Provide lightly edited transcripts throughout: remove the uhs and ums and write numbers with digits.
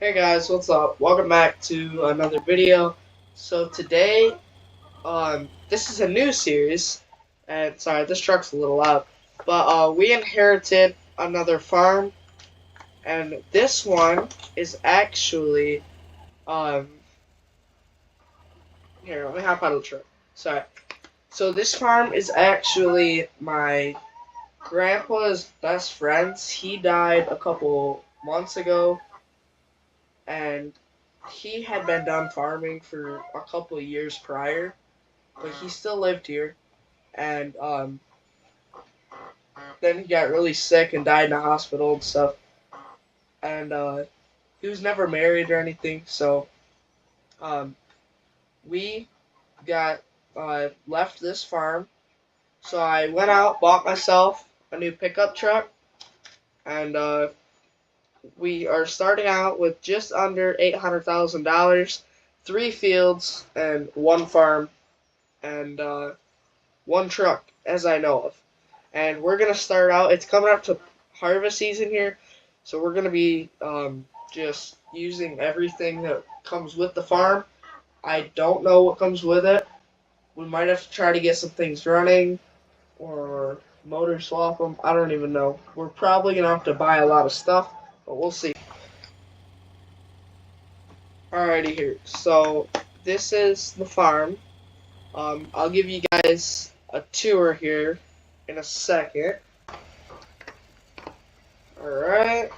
Hey guys, what's up? Welcome back to another video. So today, this is a new series, and sorry, this truck's a little loud, but we inherited another farm, and this one is actually, um, here, let me hop out of the truck. Sorry. So this farm is actually my grandpa's best friend's. He died a couple months ago, and he had been done farming for a couple of years prior, but he still lived here. And then he got really sick and died in the hospital and stuff. And he was never married or anything, so um, we got left this farm. So I went out, bought myself a new pickup truck, and we are starting out with just under $800,000, 3 fields, and one farm, and one truck, as I know of. And we're gonna start out. It's coming up to harvest season here, so we're gonna be just using everything that comes with the farm. I don't know what comes with it. We might have to try to get some things running or motor swap them. I don't even know. We're probably gonna have to buy a lot of stuff, but we'll see. Alrighty here. So this is the farm. I'll give you guys a tour here in a second. Alright.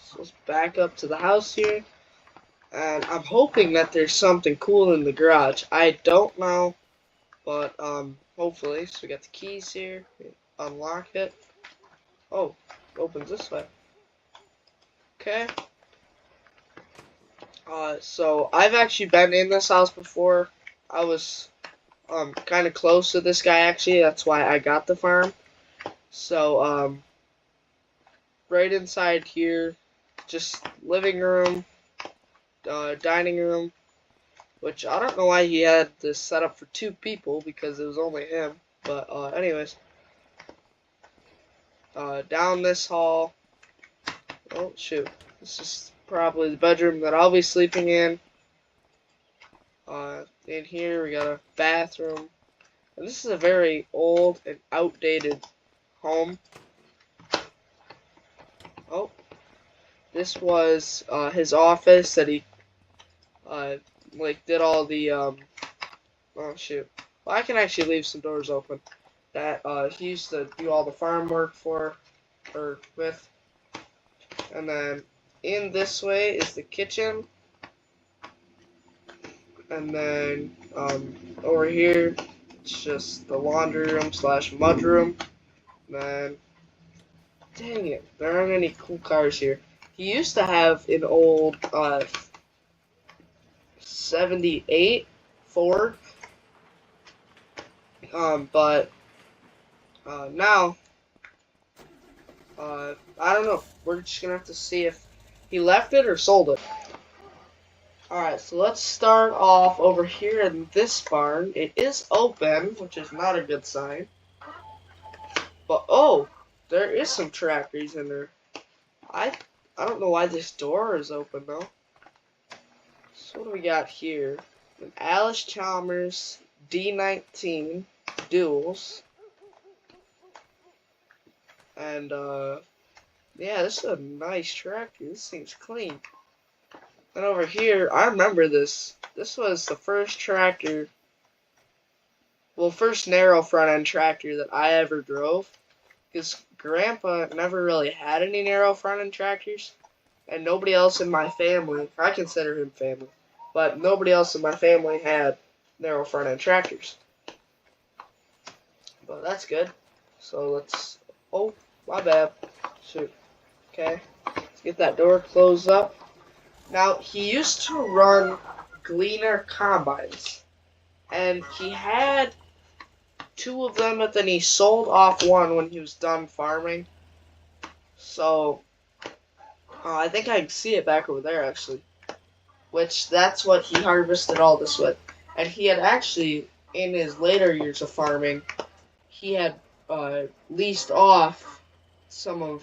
So let's back up to the house here. And I'm hoping that there's something cool in the garage. I don't know, but hopefully. So we got the keys here. Unlock it. Oh, it opens this way. Okay. So I've actually been in this house before. I was kind of close to this guy actually. That's why I got the farm. So right inside here, just living room, dining room, which I don't know why he had this set up for 2 people because it was only him. But anyways, down this hall. Oh shoot, this is probably the bedroom that I'll be sleeping in. In here we got a bathroom, and this is a very old and outdated home. Oh, this was his office that he uh, like did all the oh shoot. Well, I can actually leave some doors open. That he used to do all the farm work for or with. And then in this way is the kitchen. And then over here, it's just the laundry room slash mud room. And then, dang it, there aren't any cool cars here. He used to have an old 78 Ford, but now, I don't know. We're just gonna have to see if he left it or sold it. Alright, so let's start off over here in this barn. It is open, which is not a good sign. But, oh, there is some tractors in there. I I don't know why this door is open, though. So what do we got here? An Alice Chalmers D19 Duals. And, yeah, this is a nice tractor. This thing's clean. And over here, I remember this. This was the first tractor, well, first narrow front end tractor that I ever drove. Because Grandpa never really had any narrow front end tractors. And nobody else in my family, I consider him family, but nobody else in my family had narrow front end tractors. But that's good. So let's, oh, my bad. Shoot. Okay. Let's get that door closed up. Now, he used to run Gleaner combines, and he had 2 of them, but then he sold off one when he was done farming. So, I think I can see it back over there, actually. Which, that's what he harvested all this with. And he had actually, in his later years of farming, he had leased off some of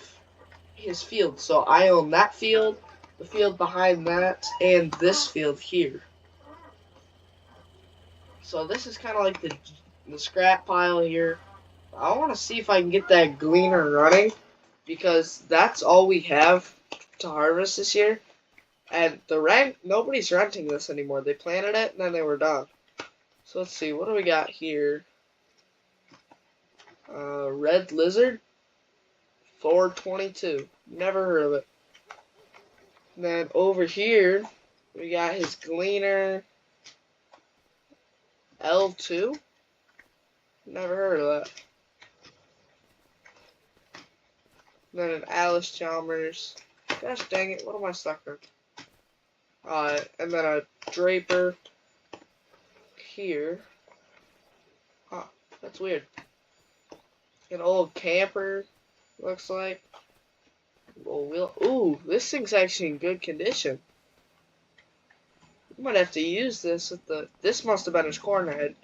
his field. So I own that field, the field behind that, and this field here. So this is kind of like the scrap pile here. I want to see if I can get that gleaner running, because that's all we have to harvest this year. And nobody's renting this anymore. They planted it and then they were done. So let's see, what do we got here? Red Lizard, 422. Never heard of it. And then over here, we got his Gleaner, L2. Never heard of that. And then an Alice Chalmers. Gosh dang it, what am I stuck on? And then a Draper here. Huh, that's weird. An old camper, looks like. Ooh, this thing's actually in good condition. We might have to use this with this must have been his corn head.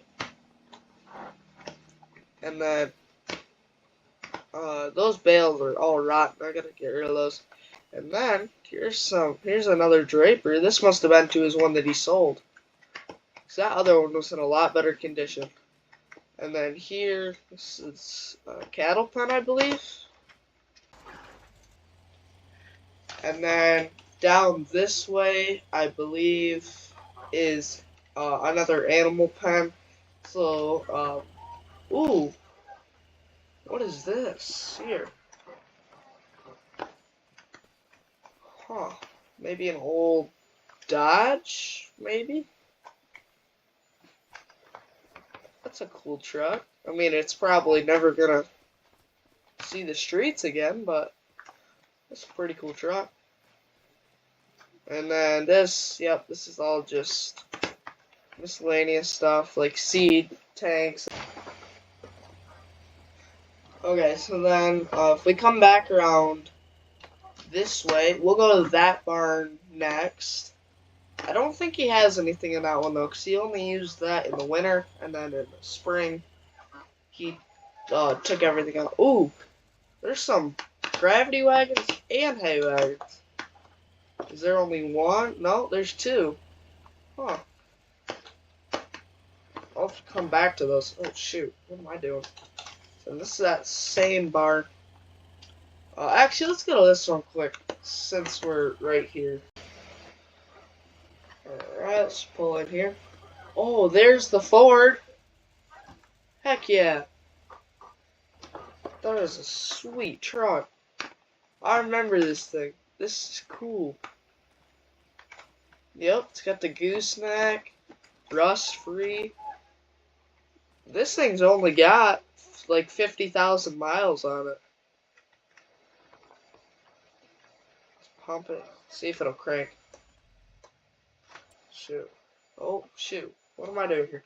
And then, those bales are all rotten. I gotta get rid of those. And then, here's another Draper. This must have been to his one that he sold. Because that other one was in a lot better condition. And then here, this is a cattle pen, I believe. And then down this way, I believe, is another animal pen. So, ooh, what is this here? Huh, maybe an old Dodge, maybe? That's a cool truck. I mean, it's probably never gonna see the streets again, but it's a pretty cool truck. And then this, yep, this is all just miscellaneous stuff like seed tanks. Okay, so then if we come back around this way, we'll go to that barn next. I don't think he has anything in that one though, because he only used that in the winter, and then in the spring he took everything out. Ooh, there's some gravity wagons and hay wagons. Is there only one? No, there's two. Huh. I'll have to come back to those. Oh shoot, what am I doing? So this is that same barn. Actually, let's go to this one quick, since we're right here. Alright, let's pull in here. Oh, there's the Ford. Heck yeah. That is a sweet truck. I remember this thing. This is cool. Yep, it's got the gooseneck, rust free. This thing's only got like 50,000 miles on it. Let's pump it. See if it'll crank. Shoot. Oh, shoot. What am I doing here?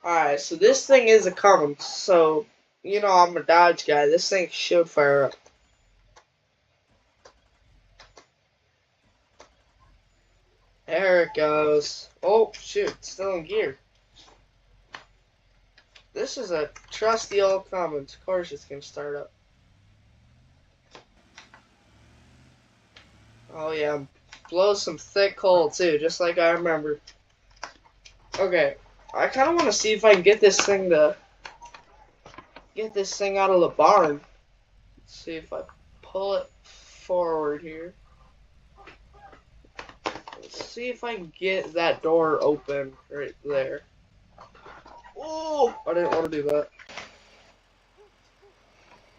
Alright, so this thing is a Cummins. So, you know I'm a Dodge guy. This thing should fire up. There it goes. Oh, shoot. It's still in gear. This is a trusty old Cummins. Of course it's going to start up. Oh, yeah. Blows some thick coal, too, just like I remember. Okay. I kind of want to see if I can get this thing out of the barn. Let's see if I pull it forward here. Let's see if I can get that door open right there. Oh, I didn't want to do that.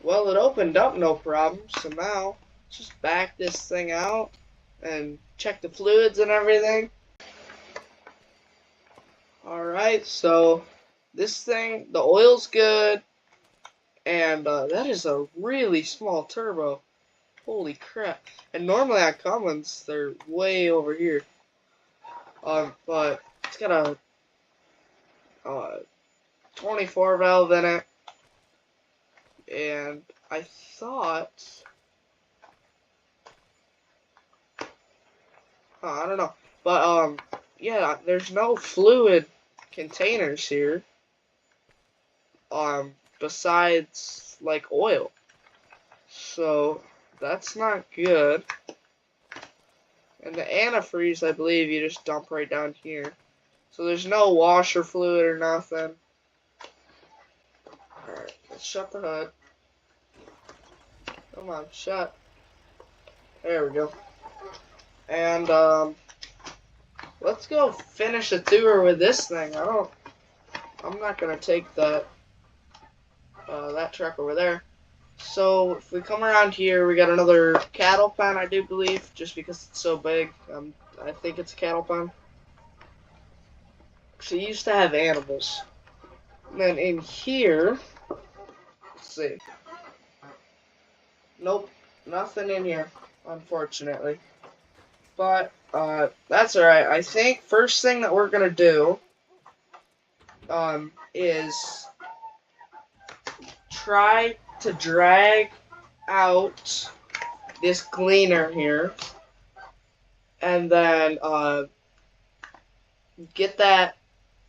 Well, it opened up no problem, so now just back this thing out and check the fluids and everything. Alright, so this thing, the oil's good, and that is a really small turbo. Holy crap. And normally on Cummins, they're way over here. But it's got a 24 valve in it, and I thought, I don't know, but yeah, there's no fluid containers here, besides like oil, so that's not good. And the antifreeze, I believe, you just dump right down here. So there's no washer fluid or nothing. Alright, let's shut the hood. Come on, shut. There we go. And, let's go finish a tour with this thing. I'm not gonna take that truck over there. So, if we come around here, we got another cattle pen, I do believe, just because it's so big. I think it's a cattle pen. So, you used to have animals. And then in here, let's see. Nope, nothing in here, unfortunately. But, that's alright. I think first thing that we're gonna do, is try to drag out this gleaner here, and then get that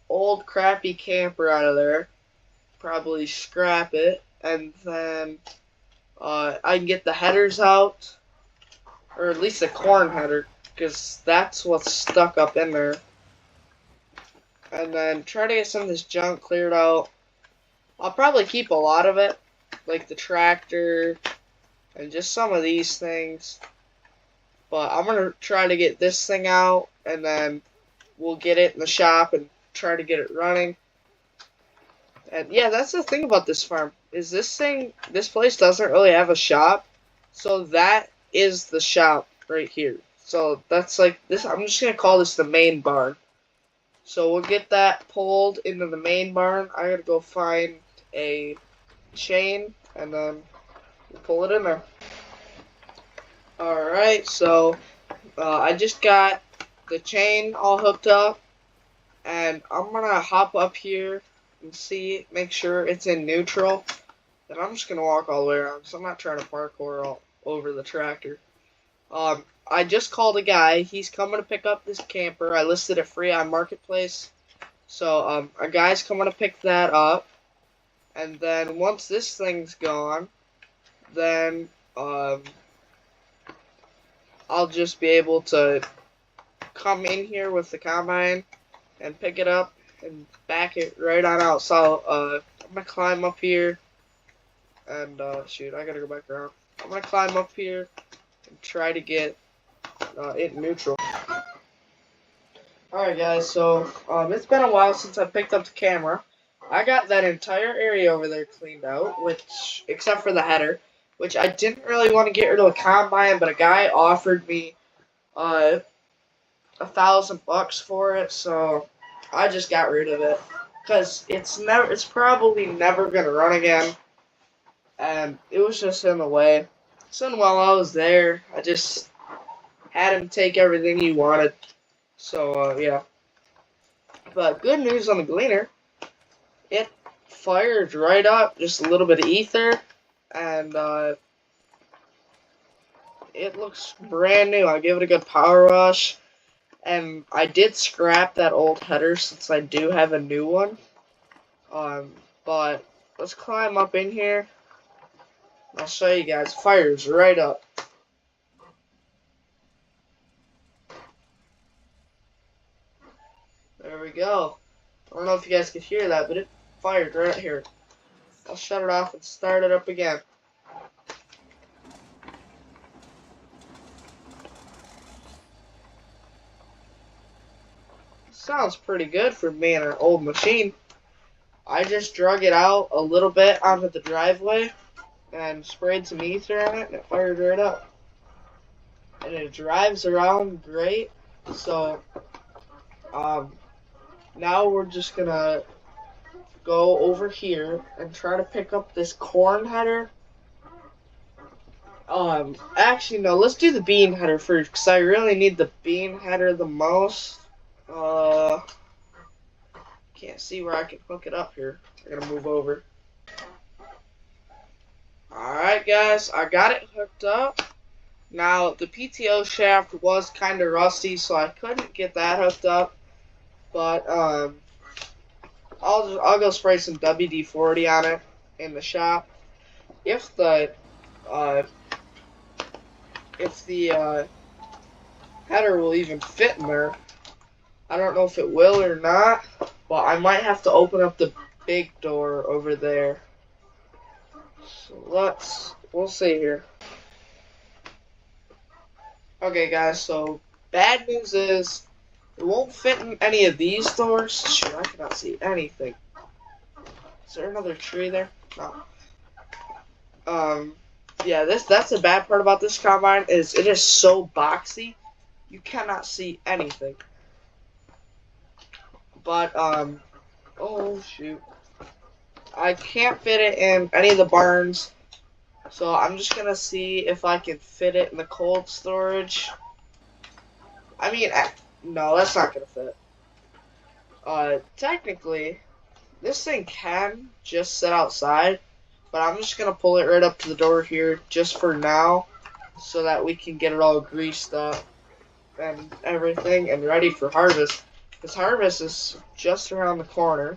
old crappy camper out of there, probably scrap it, and then I can get the headers out, or at least the corn header, because that's what's stuck up in there, and then try to get some of this junk cleared out. I'll probably keep a lot of it, like the tractor and just some of these things. But I'm going to try to get this thing out, and then we'll get it in the shop and try to get it running. And yeah, that's the thing about this farm, is this place doesn't really have a shop. So that is the shop right here. So that's like this, I'm just going to call this the main barn. So we'll get that pulled into the main barn. I gotta go find a chain, and then we'll pull it in there. Alright, so I just got the chain all hooked up, and I'm gonna hop up here and make sure it's in neutral. Then I'm just gonna walk all the way around, so I'm not trying to parkour all over the tractor. I just called a guy. He's coming to pick up this camper. I listed it free on Marketplace. So, a guy's coming to pick that up. And then once this thing's gone, then, I'll just be able to come in here with the combine and pick it up and back it right on out. So, I'm gonna climb up here. And, shoot, I gotta go back around. I'm gonna climb up here and try to get it neutral. Alright guys, so it's been a while since I picked up the camera. I got that entire area over there cleaned out, which, except for the header, which I didn't really want to get rid of the combine, but a guy offered me $1,000 for it, so I just got rid of it. Because it's probably never gonna run again, and it was just in the way. So while I was there, I just had him take everything he wanted. So, yeah. But good news on the gleaner. It fired right up, just a little bit of ether, and it looks brand new. I'll give it a good power wash. And I did scrap that old header since I do have a new one. But let's climb up in here. I'll show you guys. Fires right up. There we go. I don't know if you guys could hear that, but it fired right here. I'll shut it off and start it up again. Sounds pretty good for being an old machine. I just drug it out a little bit onto the driveway and sprayed some ether on it, and it fired right up. And it drives around great. So, now we're just gonna go over here and try to pick up this corn header. Actually, no, let's do the bean header first, because I really need the bean header the most. Can't see where I can hook it up here. I gotta move over. Alright, guys, I got it hooked up. Now, the PTO shaft was kind of rusty, so I couldn't get that hooked up. But, I'll go spray some WD-40 on it in the shop. If the header will even fit in there. I don't know if it will or not, but I might have to open up the big door over there. So we'll see here. Okay guys, so bad news is it won't fit in any of these doors. Shoot, I cannot see anything. Is there another tree there? No. Yeah, that's the bad part about this combine is it is so boxy, you cannot see anything. But oh shoot, I can't fit it in any of the barns, so I'm just gonna see if I can fit it in the cold storage. I mean, no, that's not gonna fit. Technically, this thing can just sit outside, but I'm just gonna pull it right up to the door here just for now, so that we can get it all greased up and everything and ready for harvest. Because harvest is just around the corner.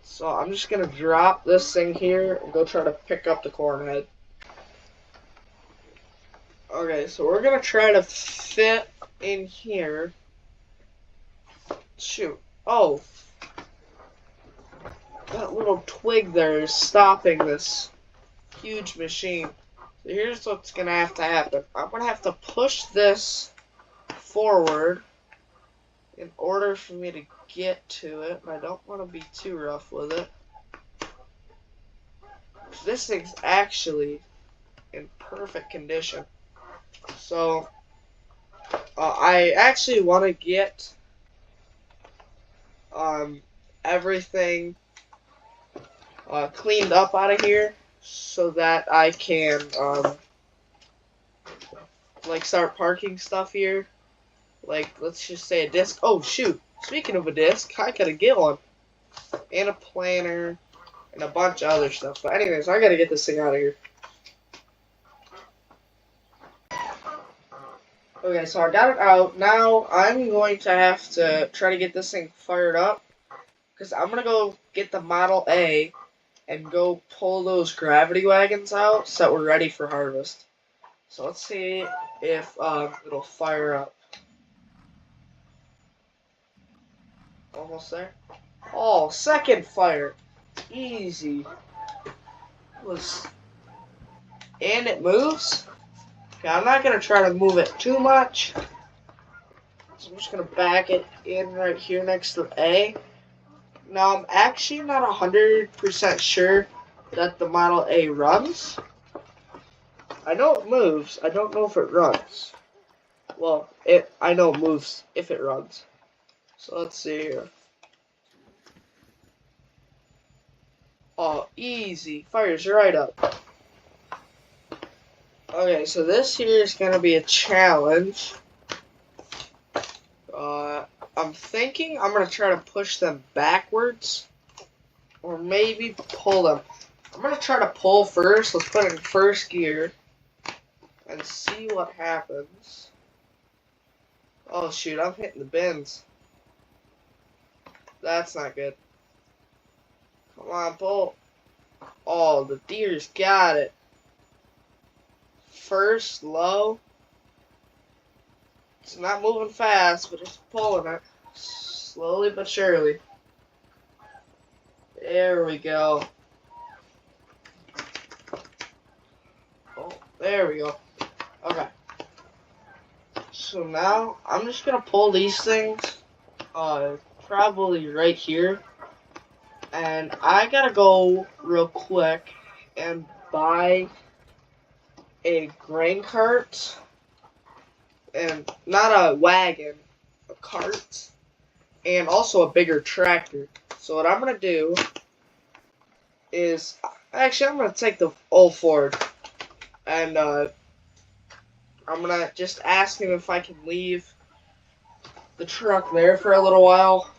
So I'm just gonna drop this thing here and go try to pick up the corn head. Okay, so we're gonna try to fit in here. Shoot. Oh. That little twig there is stopping this huge machine. So here's what's gonna have to happen. I'm gonna have to push this forward in order for me to get to it. I don't want to be too rough with it. This thing's actually in perfect condition. So I actually want to get everything cleaned up out of here so that I can like start parking stuff here. Like, let's just say a disc. Oh shoot, speaking of a disc, I gotta get one. And a planner and a bunch of other stuff. But anyways, I gotta get this thing out of here. Okay, so I got it out. Now I'm going to have to try to get this thing fired up, because I'm gonna go get the Model A and go pull those gravity wagons out so that we're ready for harvest. So let's see if it'll fire up. Almost there. Oh, second fire. Easy. And it moves. Okay, I'm not gonna try to move it too much. So I'm just gonna back it in right here next to A. Now I'm actually not 100% sure that the Model A runs. I know it moves. I don't know if it runs. Well, I know it moves if it runs. So let's see here. Oh, easy. Fires right up. Okay, so this here is going to be a challenge. I'm thinking I'm going to try to push them backwards. Or maybe pull them. I'm going to try to pull first. Let's put it in first gear. And see what happens. Oh shoot, I'm hitting the bins. That's not good. Come on, pull. Oh, the deer's got it. First, low. It's not moving fast, but it's pulling it. Slowly but surely. There we go. Oh, there we go. Okay. So now, I'm just gonna pull these things, probably right here. And I gotta go real quick and buy a grain cart. And not a wagon, a cart. And also a bigger tractor. So what I'm gonna do is, actually I'm gonna take the old Ford. And I'm gonna just ask him if I can leave the truck there for a little while.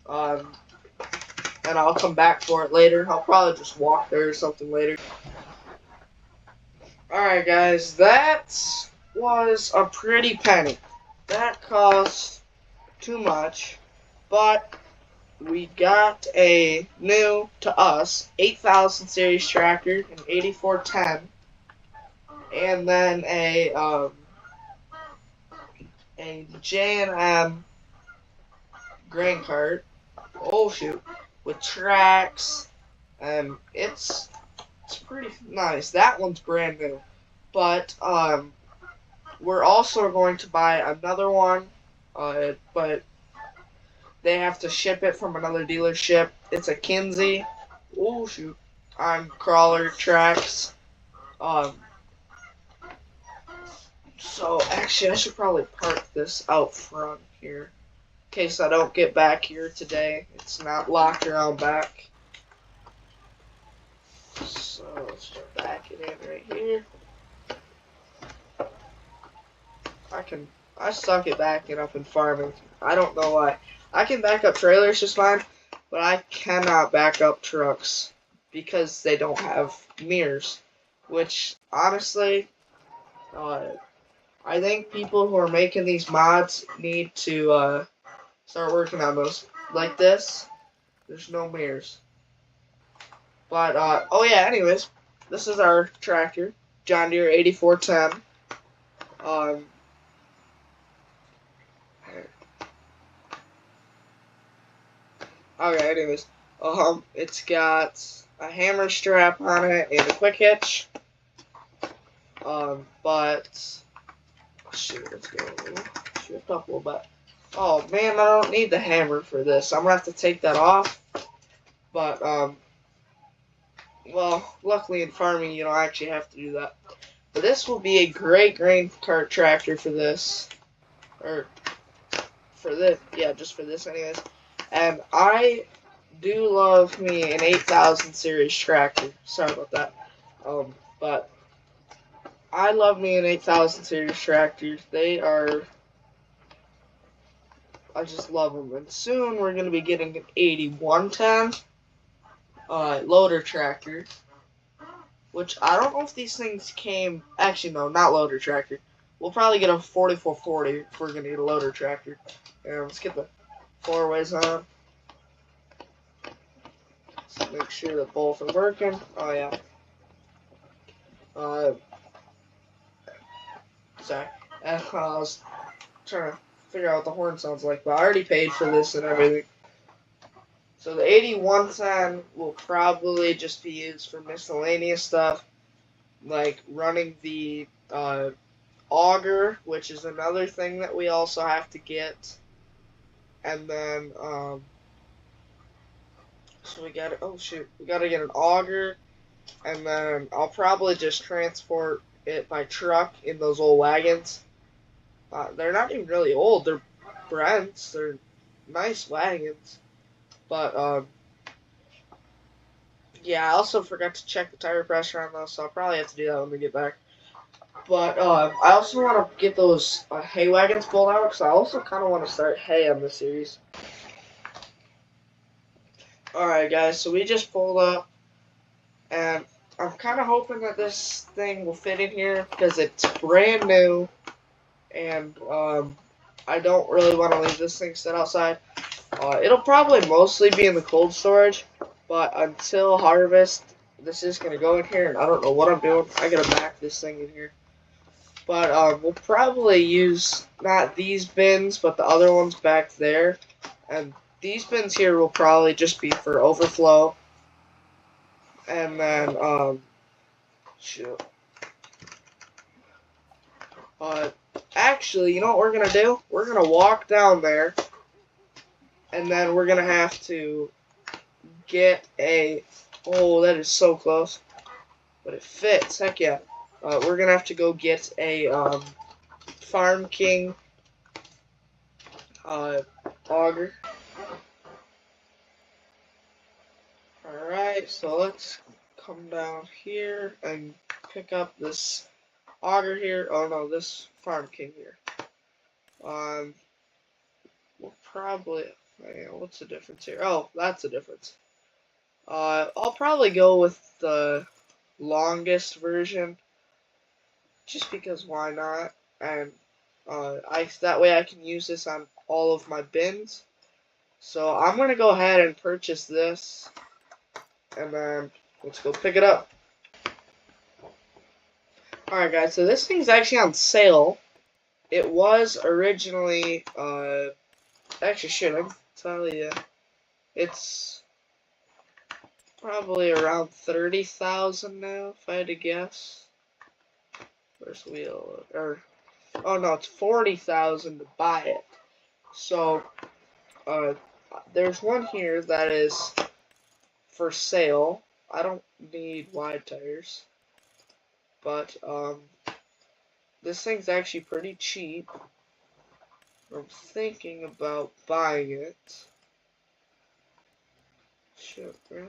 And I'll come back for it later. I'll probably just walk there or something later. Alright guys, that was a pretty penny. That cost too much, but we got a new, to us, 8000 series tractor, an 8410, and then a a J&M grain cart. Oh shoot, with tracks, and it's pretty nice. That one's brand new, but we're also going to buy another one, but they have to ship it from another dealership. It's a Kinsey. Oh shoot, on crawler tracks. Um, so actually, I should probably park this out front here in case I don't get back here today. It's not locked around back. So let's just back it in right here. I suck at backing up in farming. I don't know why. I can back up trailers just fine, but I cannot back up trucks because they don't have mirrors. Which honestly, I think people who are making these mods need to start working on those. Like this, there's no mirrors. But oh yeah. Anyways, this is our tractor, John Deere 8410. Um, Okay, anyways, it's got a hammer strap on it and a quick hitch. But shoot, let's go shift up a little bit. Oh man, I don't need the hammer for this. I'm gonna have to take that off. But well, luckily in farming you don't actually have to do that. But this will be a great grain cart tractor for this, or for this, yeah, just for this, anyways. And I do love me an 8000 series tractor. Sorry about that. But I love me an 8000 series tractor. I just love them. And soon we're going to be getting an 8110 loader tractor. Which I don't know if these things came. Actually, no, not loader tractor. We'll probably get a 4440 if we're going to get a loader tractor. And let's get the four ways on. Let's make sure that both are working. Oh, yeah. Sorry. I was trying to figure out what the horn sounds like, but I already paid for this and everything. So the 8110 will probably just be used for miscellaneous stuff, like running the auger, which is another thing that we also have to get. And then, so we gotta, oh shoot, we gotta get an auger, and then I'll probably just transport it by truck in those old wagons. They're not even really old, they're Brents, they're nice wagons. But, yeah, I also forgot to check the tire pressure on those, so I'll probably have to do that when we get back. But, I also want to get those hay wagons pulled out, because I also kind of want to start hay on this series. Alright guys, so we just pulled up, and I'm kind of hoping that this thing will fit in here, because it's brand new, and I don't really want to leave this thing set outside. It'll probably mostly be in the cold storage, but until harvest, this is going to go in here, and I don't know what I'm doing. I got to back this thing in here. But we'll probably use not these bins, but the other ones back there, and these bins here will probably just be for overflow. And then, shoot. Actually, you know what we're going to do? We're going to walk down there, and then we're going to have to get a, oh, that is so close. But it fits, heck yeah. We're going to have to go get a, Farm King, auger. Alright, so let's come down here and pick up this auger here. Oh no, this Farm King here. We'll probably, what's the difference here? Oh, that's the difference. I'll probably go with the longest version, just because why not? And that way I can use this on all of my bins. So I'm gonna go ahead and purchase this, and then let's go pick it up. Alright guys, so this thing's actually on sale. it was originally, actually, shit, I can tell you, it's probably around 30,000 now, if I had to guess. Where's wheel? Or, oh no, it's 40,000 to buy it. So, uh, there's one here that is for sale. I don't need wide tires, but, this thing's actually pretty cheap. I'm thinking about buying it. Shit, man.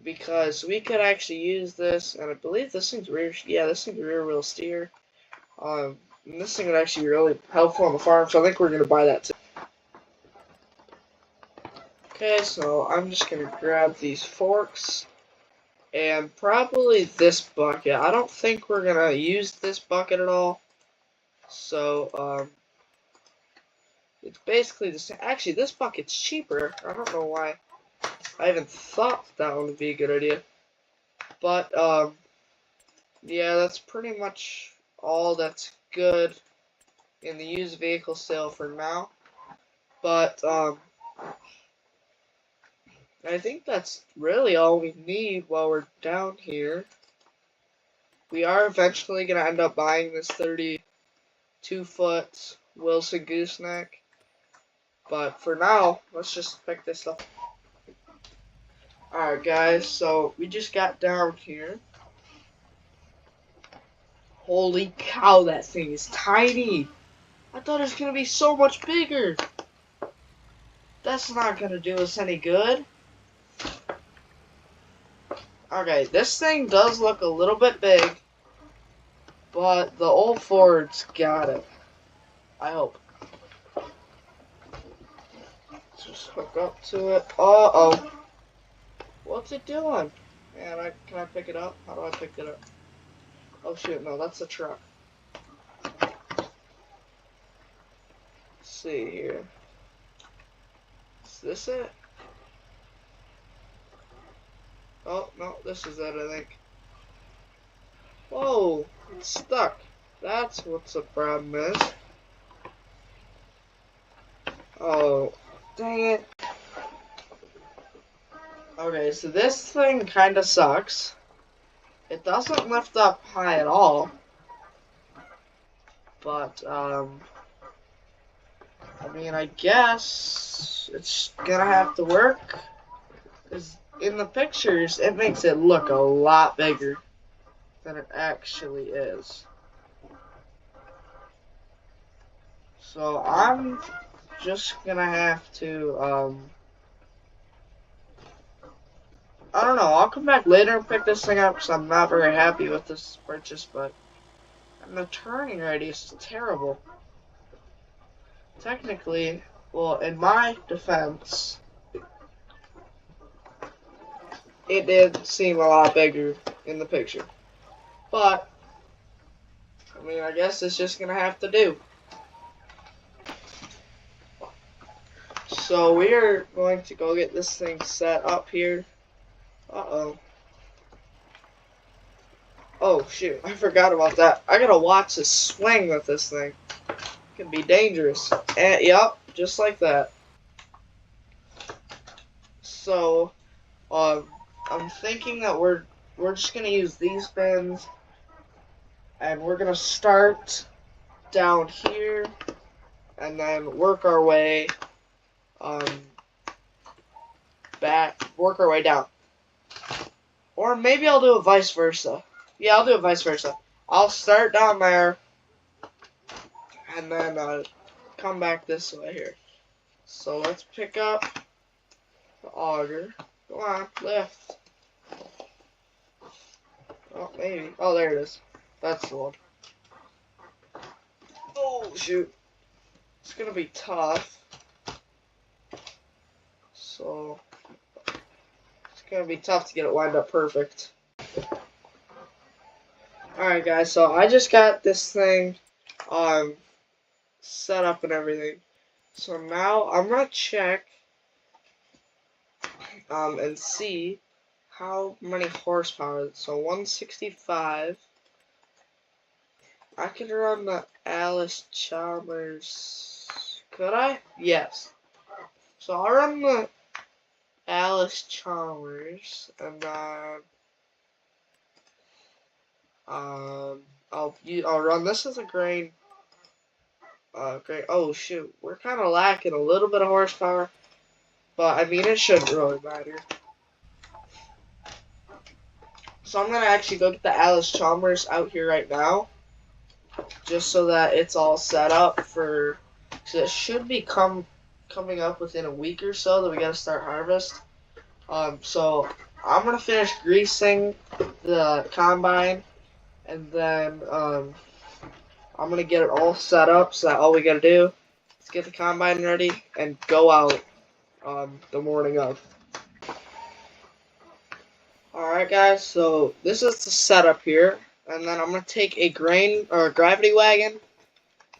Because we could actually use this, and I believe this thing's rear, yeah, this thing's rear wheel steer. And this thing would actually be really helpful on the farm, so I think we're going to buy that too. Okay, so I'm just going to grab these forks, and probably this bucket. I don't think we're going to use this bucket at all, so, it's basically the same. Actually, this bucket's cheaper. I don't know why I haven't thought that one would be a good idea. But, yeah, that's pretty much all that's good in the used vehicle sale for now. But, I think that's really all we need while we're down here. We are eventually going to end up buying this 32-foot Wilson gooseneck. But for now, let's just pick this up. Alright guys, so we just got down here. Holy cow, that thing is tiny. I thought it was going to be so much bigger. That's not going to do us any good. Okay, this thing does look a little bit big, but the old Ford's got it. I hope. Let's just hook up to it. Uh-oh. What's it doing? Man, can I pick it up? How do I pick it up? Oh shoot, no, that's a truck. Let's see here. Is this it? Oh, no, this is it, I think. Whoa, it's stuck. That's what the problem is. Oh, dang it. Okay, so this thing kinda sucks. It doesn't lift up high at all. But, I mean, I guess it's gonna have to work. 'Cause in the pictures, it makes it look a lot bigger than it actually is. So I'm just gonna have to, I don't know, I'll come back later and pick this thing up because I'm not very happy with this purchase, but the turning radius is terrible. Technically, well, in my defense, it did seem a lot bigger in the picture. But, I mean, I guess it's just gonna have to do. So we're going to go get this thing set up here. Uh-oh. Oh, shoot. I forgot about that. I gotta watch this swing with this thing. It can be dangerous. And, yep, just like that. So, I'm thinking that we're just gonna use these bins. And we're gonna start down here. And then work our way work our way down. Or maybe I'll do it vice versa. Yeah, I'll do it vice versa. I'll start down there, and then come back this way here. So let's pick up the auger. Go on, lift. Oh, maybe. Oh, there it is. That's the one. Oh, shoot. It's gonna be tough. So, it's gonna be tough to get it lined up perfect. Alright guys, so I just got this thing set up and everything. So now I'm gonna check and see how many horsepower. So 165. I could run the Allis-Chalmers. Could I? Yes. So I'll run the Allis-Chalmers, and then I'll run this as a grain. Great. Oh shoot, we're kind of lacking a little bit of horsepower, but I mean it shouldn't really matter. So I'm gonna actually go get the Allis-Chalmers out here right now, just so that it's all set up for. So it should be coming up within a week or so that we gotta start harvest. So I'm gonna finish greasing the combine, and then I'm gonna get it all set up so that all we gotta do is get the combine ready and go out the morning of. Alright guys, so this is the setup here, and then I'm gonna take a grain or a gravity wagon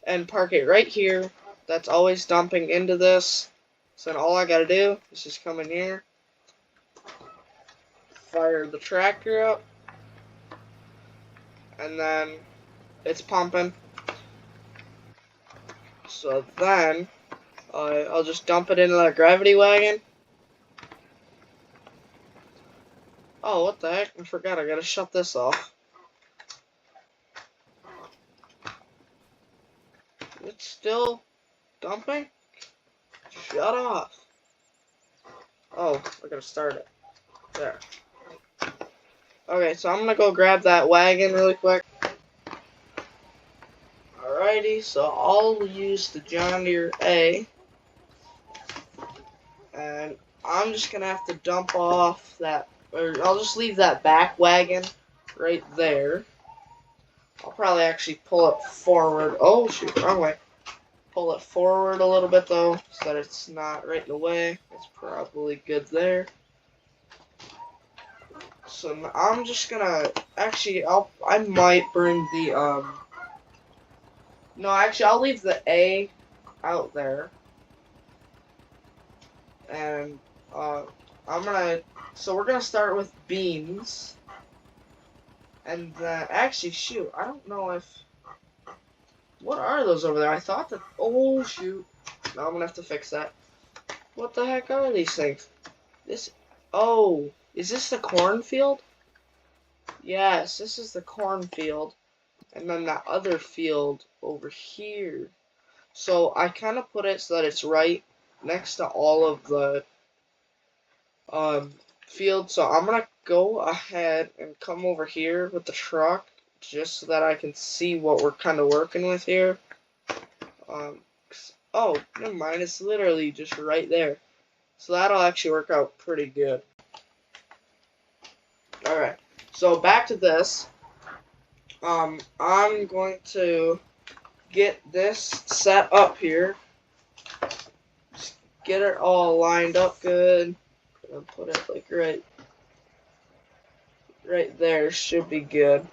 and park it right here. That's always dumping into this. So then all I gotta do is just come in here, fire the tractor up, and then it's pumping. So then I'll just dump it into that gravity wagon. Oh, what the heck? I forgot, I gotta shut this off. It's still dumping? Shut off. Oh, I gotta start it. There. Okay, so I'm gonna go grab that wagon really quick. Alrighty, so I'll use the John Deere A. And I'm just gonna have to dump off that, or I'll just leave that back wagon right there. I'll probably actually pull it forward. Oh shoot, wrong way. Pull it forward a little bit though, so that it's not right in the way. It's probably good there. So I'm just gonna actually I might bring the no, actually I'll leave the A out there. And so we're gonna start with beans. And actually shoot, I don't know if what are those over there? I thought that oh shoot. Now I'm gonna have to fix that. What the heck are these things? Oh, is this the cornfield? Yes, this is the cornfield. And then that other field over here. So I kind of put it so that it's right next to all of the field. So I'm gonna go ahead and come over here with the truck just so that I can see what we're kind of working with here. Oh, never mind. It's literally just right there. So that'll actually work out pretty good. Alright, so back to this. I'm going to get this set up here. Just get it all lined up good. And put it like right there. Should be good.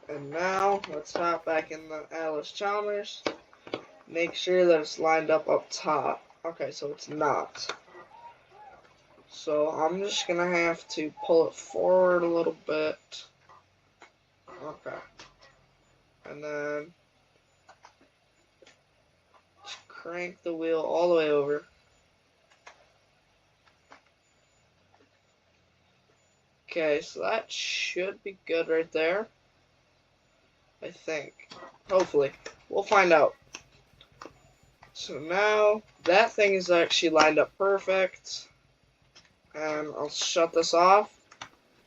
And now let's hop back in the Allis-Chalmers. Make sure that it's lined up top. Okay, so it's not. So I'm just gonna have to pull it forward a little bit. Okay. And then just crank the wheel all the way over. Okay, so that should be good right there. I think. Hopefully. We'll find out. So now that thing is actually lined up perfect. And I'll shut this off.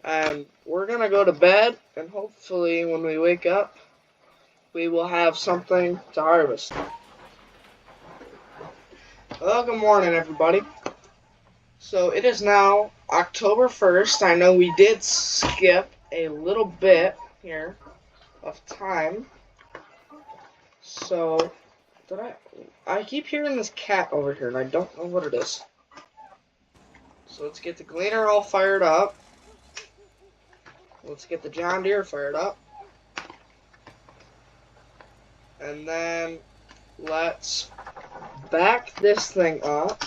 And we're gonna go to bed, and hopefully when we wake up, we will have something to harvest. Well, good morning, everybody. So it is now October 1st. I know we did skip a little bit here of time. So, I keep hearing this cat over here, and I don't know what it is. So let's get the gleaner all fired up. Let's get the John Deere fired up. And then let's back this thing up.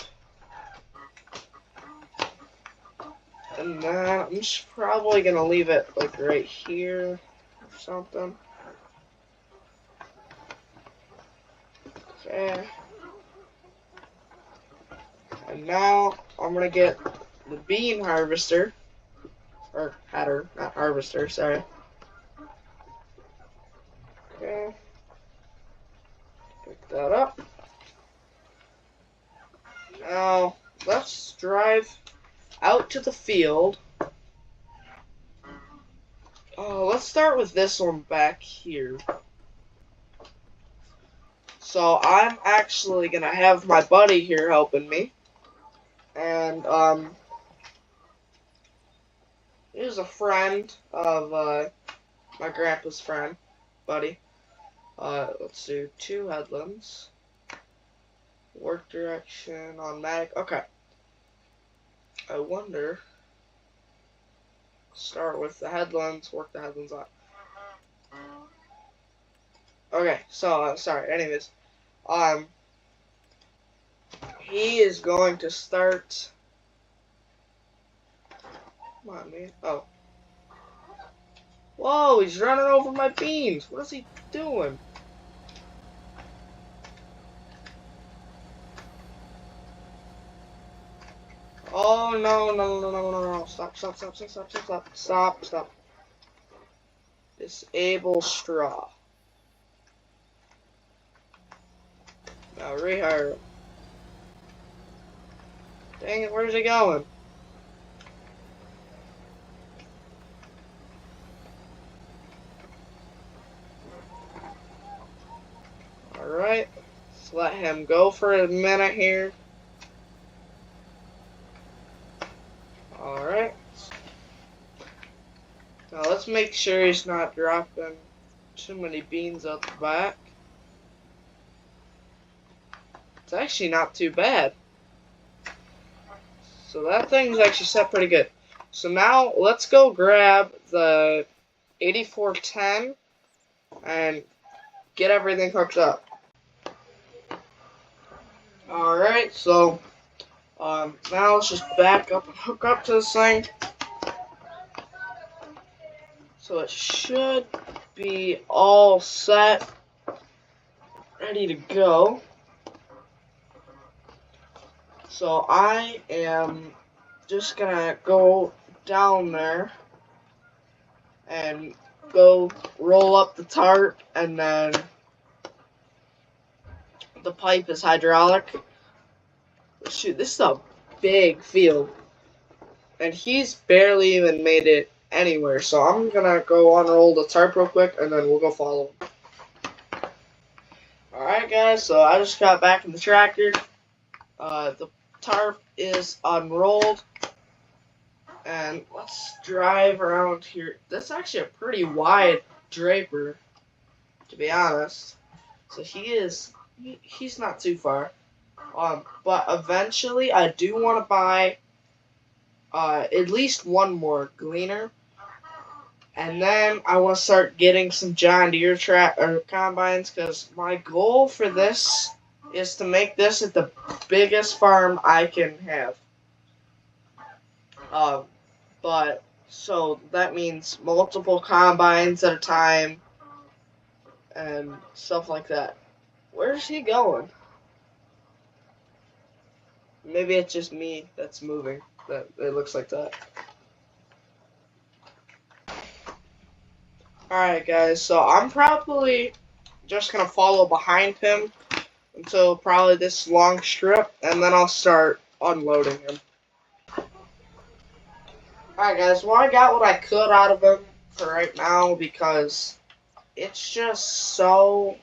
And then I'm just probably going to leave it like right here. something. Okay. And now I'm gonna get the bean harvester. Or hatter, not harvester, sorry. Okay. Pick that up. Now, let's drive out to the field. Let's start with this one back here. So, I'm actually gonna have my buddy here helping me. And, he's a friend of, my grandpa's friend, buddy. Let's do 2 headlands. Work direction on mag. Okay. I wonder. Start with the headlands. Work the headlands on. Okay. So sorry. Anyways, he is going to start. Come on, man. Oh. Whoa! He's running over my beans. What is he doing? Oh no. Stop. Disable straw. Now rehire him. Dang it, where's he going? Alright. Let's let him go for a minute here. Alright. Now let's make sure he's not dropping too many beans out the back. It's actually not too bad. So that thing's actually set pretty good. So now let's go grab the 8410 and get everything hooked up. Alright, so now let's just back up and hook up to this thing. So it should be all set, ready to go. So I am just gonna go down there and go roll up the tarp, and then the pipe is hydraulic. Shoot, this is a big field, and he's barely even made it anywhere. So I'm gonna go unroll the tarp real quick, and then we'll go follow him. Alright guys, so I just got back in the tractor. The tarp is unrolled, and let's drive around here. That's actually a pretty wide draper, to be honest. So he's not too far. But eventually I do want to buy at least one more gleaner, and then I want to start getting some John Deere combines, because my goal for this is to make this at the biggest farm I can have. But so that means multiple combines at a time and stuff like that. Where's he going? Maybe it's just me that's moving. That it looks like that. Alright guys, so I'm probably just gonna follow behind him until probably this long strip, and then I'll start unloading him. Alright guys, well I got what I could out of him for right now, because it's just so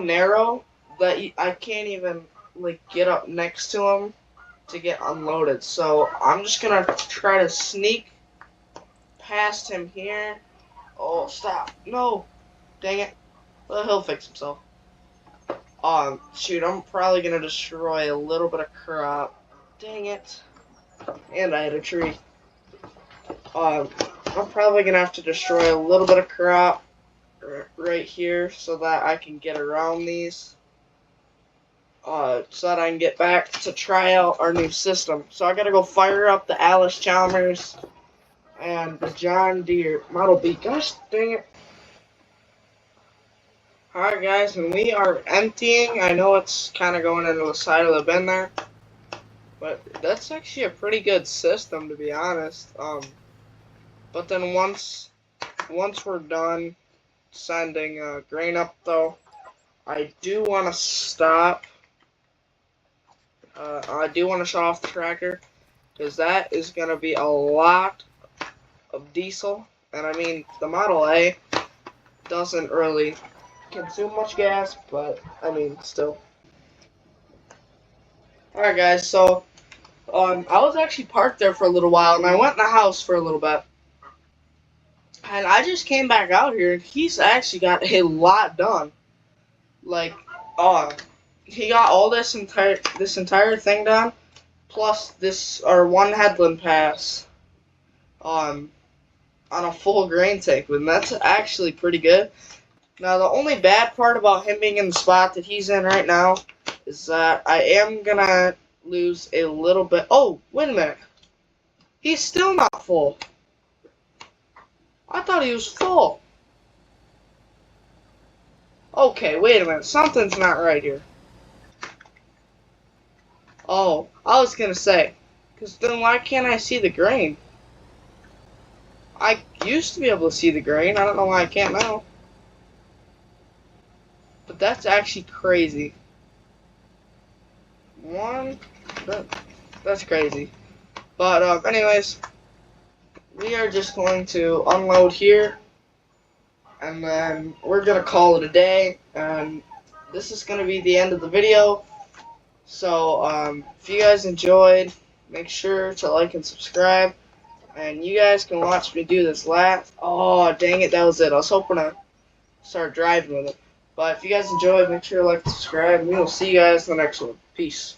narrow that I can't even like get up next to him to get unloaded. So I'm just gonna try to sneak past him here. Oh, stop. No. Dang it. Well, he'll fix himself. Shoot, I'm probably gonna destroy a little bit of crop. Dang it. And I hit a tree. I'm probably gonna have to destroy a little bit of crop right here so that I can get around these. So that I can get back to try out our new system. So I gotta go fire up the Alice Chalmers and the John Deere Model B. Gosh dang it. Alright guys, and we are emptying. I know it's kind of going into the side of the bin there, but that's actually a pretty good system, to be honest. But then once we're done sending grain up though, I do want to stop. I do want to shut off the tractor because that is going to be a lot of diesel. And I mean, the Model A doesn't really consume much gas, but I mean, still. Alright guys, so I was actually parked there for a little while, and I went in the house for a little bit. And I just came back out here, and he's actually got a lot done. Like, he got all this entire thing done, plus this one headland pass, on a full grain tank, and that's actually pretty good. Now, the only bad part about him being in the spot that he's in right now is that I am gonna lose a little bit. Oh, wait a minute. He's still not full. I thought he was full. Okay, wait a minute. Something's not right here. Oh, I was gonna say, because then why can't I see the grain? I used to be able to see the grain. I don't know why I can't now. But that's actually crazy. That's crazy. But anyways, we are just going to unload here, and then we're gonna call it a day. And this is gonna be the end of the video. So if you guys enjoyed, make sure to like and subscribe. And you guys can watch me do this last. Oh, dang it, that was it. I was hoping to start driving with it. But if you guys enjoyed, make sure to like and subscribe. And we will see you guys in the next one. Peace.